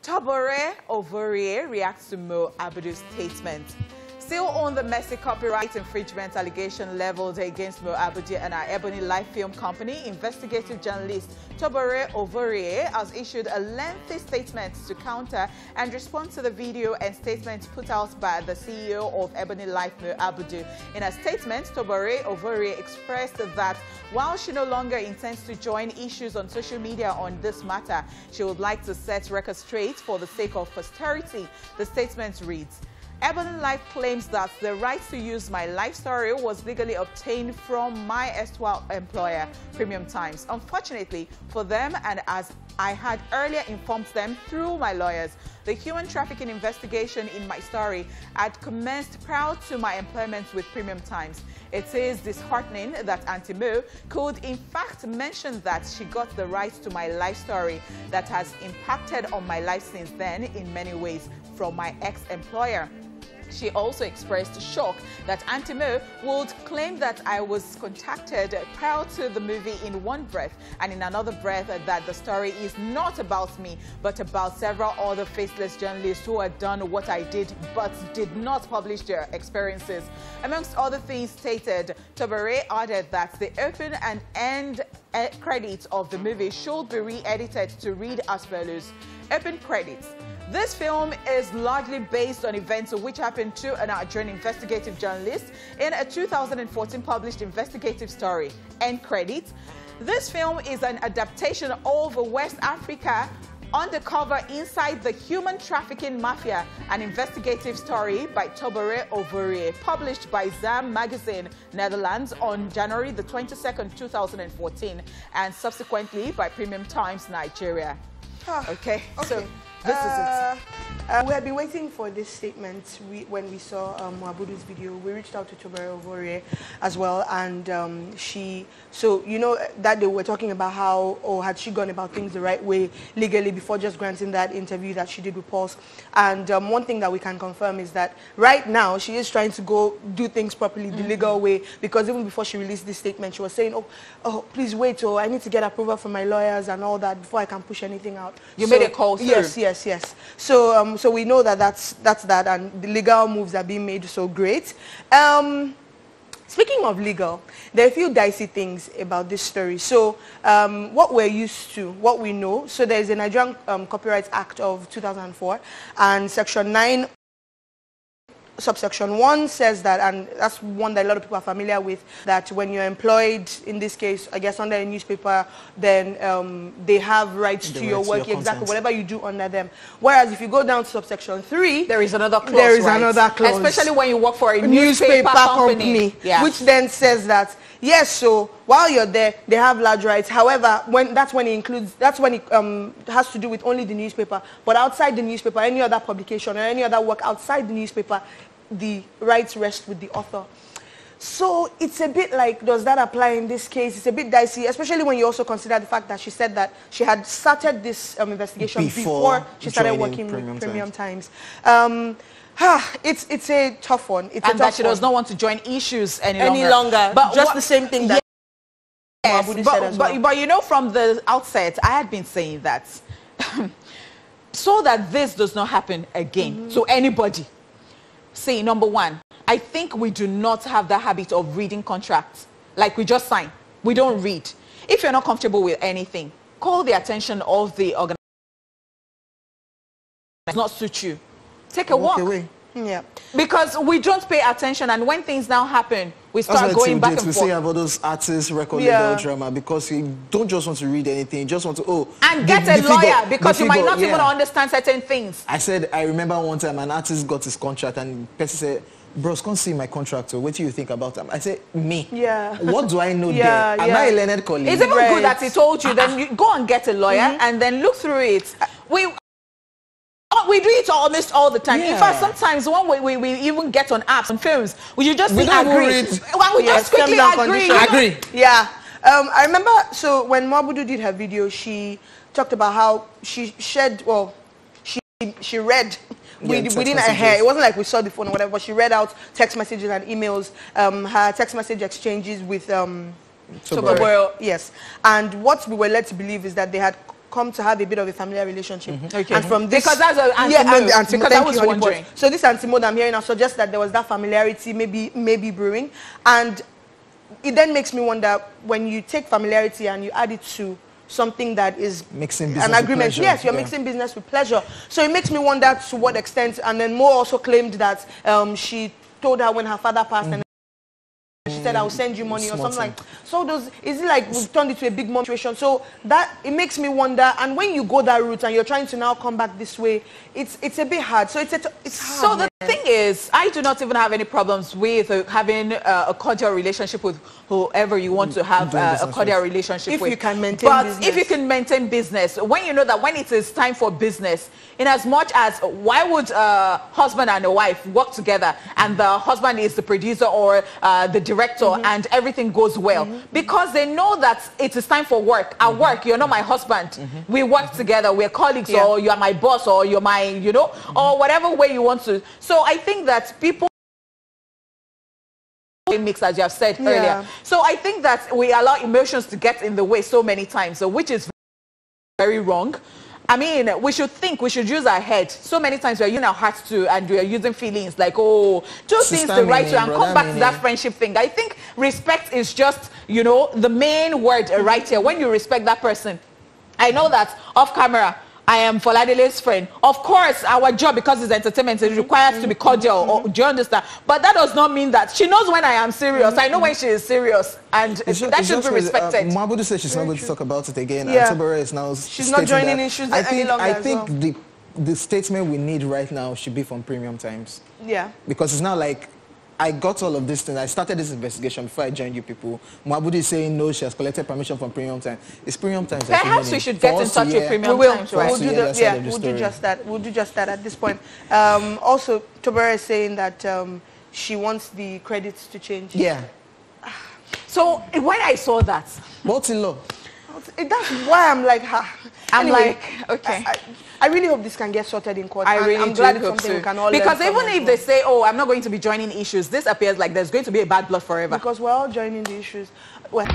Tobore Ovuorie reacts to Abudu's statement. Still on the messy copyright infringement allegation leveled against Abudu and our Ebony Life Film Company, investigative journalist Tobore Ovuorie has issued a lengthy statement to counter and respond to the video and statement put out by the CEO of Ebony Life Abudu. In a statement, Tobore Ovuorie expressed that while she no longer intends to join issues on social media on this matter, she would like to set records straight for the sake of posterity. The statement reads, Ebony Life claims that the right to use my life story was legally obtained from my erstwhile employer, Premium Times. Unfortunately for them, and as I had earlier informed them through my lawyers, the human trafficking investigation in my story had commenced prior to my employment with Premium Times. It is disheartening that Auntie Mo could in fact mention that she got the right to my life story that has impacted on my life since then in many ways from my ex-employer. She also expressed shock that Auntie Mo would claim that I was contacted prior to the movie in one breath, and in another breath that the story is not about me, but about several other faceless journalists who had done what I did but did not publish their experiences. Amongst other things stated, Tobore added that the open and end credits of the movie should be re-edited to read as follows. Open credits. This film is largely based on events which happened to an Nigerian investigative journalist in a 2014 published investigative story. End credits. This film is an adaptation of West Africa Undercover Inside the Human Trafficking Mafia, an investigative story by Tobore Ovuorie, published by ZAM Magazine, Netherlands on January the 22nd, 2014, and subsequently by Premium Times, Nigeria. Okay. So this is it. We had been waiting for this statement when we saw Abudu's video. We reached out to Tobore Ovuorie as well, and so you know that they were talking about how, or had she gone about things the right way legally before just granting that interview that she did with Pulse. And one thing that we can confirm is that right now she is trying to go do things properly, the legal way, because even before she released this statement, she was saying, oh, please wait, I need to get approval from my lawyers and all that before I can push anything out. You made a call through. Yes. So we know that that's that, and the legal moves are being made, so great. Speaking of legal, there are a few dicey things about this story. So what we're used to, what we know, so there's a Nigerian Copyright Act of 2004, and Section 9, subsection 1 says that, and that's one that a lot of people are familiar with, that when you're employed, in this case, I guess under a newspaper, then they have rights to your work, exactly, whatever you do under them. Whereas if you go down to subsection 3, there is another clause. There is another clause. Especially when you work for a newspaper company. Yeah. Which then says that, yes, so while you're there, they have large rights. However, that's when it has to do with only the newspaper. But outside the newspaper, any other publication or any other work outside the newspaper, the rights rest with the author. So it's a bit like, does that apply in this case? It's a bit dicey, especially when you also consider the fact that she said that she had started this investigation before she started working with Premium Times. It's a tough one. And that she does not want to join issues any longer. But just the same thing that Abudu said as well. But you know, from the outset, I had been saying that so that this does not happen again to anybody. See, number one, I think we do not have the habit of reading contracts. Like we just sign. We don't read. If you're not comfortable with anything, call the attention of the organization. Does not suit you. Take a walk. Yeah. Because we don't pay attention, and when things now happen, we start going back and forth. We say about those artists record legal drama, because you don't just want to read anything, you just want to and get a lawyer, because you might not even understand certain things. I remember one time an artist got his contract and the person said, bros, come see my contract. What do you think about them? I said, me. Yeah. What do I know there? Am I a learned colleague? It's even good that he told you. Then you go and get a lawyer and then look through it. We do it almost all the time. In fact, sometimes when we even get on apps and films, we just agree. We just quickly agree. Yeah. I remember, so when Abudu did her video, she talked about how she read within her hair. It wasn't like we saw the phone or whatever, but she read out text messages and emails, her text message exchanges with Tobore. Yes. And what we were led to believe is that they had come to have a bit of a familiar relationship. Okay. And from this, because that's an because I was wondering. So this anti-mode I'm hearing now suggests that there was that familiarity maybe brewing, and it then makes me wonder, when you take familiarity and you add it to something that is mixing business an agreement. with pleasure. Yes, you're mixing business with pleasure. So it makes me wonder to what extent. And then Mo also claimed that she told her when her father passed, and she said, "I will send you money," or something like. So is it like we've turned it to a big money situation? So that it makes me wonder. And when you go that route and you're trying to now come back this way, it's a bit hard. So it's hard. So the thing is, I do not even have any problems with having a cordial relationship with whoever you want to have a cordial relationship with. If you can maintain business. If you can maintain business, when you know that when it is time for business, in as much as why would a husband and a wife work together and the husband is the producer or the director and everything goes well? Because they know that it is time for work. At work, you're not my husband. We work together. We're colleagues, or you're my boss, or you're my, you know, or whatever way you want to. So I think that people mix, as you have said earlier. So I think that we allow emotions to get in the way so many times, so which is very wrong. I mean, we should use our head. So many times we're using our hearts too, and we're using feelings like, oh, do things the right way, and come back to that friendship thing. I think respect is just, you know, the main word right here. When you respect that person, I know that off camera, I am Foladele's friend. Of course, our job, because it's entertainment, it requires to be cordial. Do you understand? But that does not mean that she knows when I am serious. I know when she is serious, and that should be respected. Abudu says she's not going to talk about it again. And Tobore is now she's not joining issues any longer. I think the statement we need right now should be from Premium Times. Yeah. Because it's not like I got all of this thing. I started this investigation before I joined you people. Abudu is saying no, she has collected permission from Premium Times. It's Premium Times. Perhaps we should get in touch with Premium Times, right? We'll do just that. We'll do just that at this point. Also, Tobore is saying that she wants the credits to change. Yeah. So when I saw that, multi-law. That's why I'm like, anyway, okay. I really hope this can get sorted in court. I'm glad it's something we can all learn from. Because even if they say, oh, I'm not going to be joining issues, this appears like there's going to be a bad blood forever. Because we're all joining the issues. Well,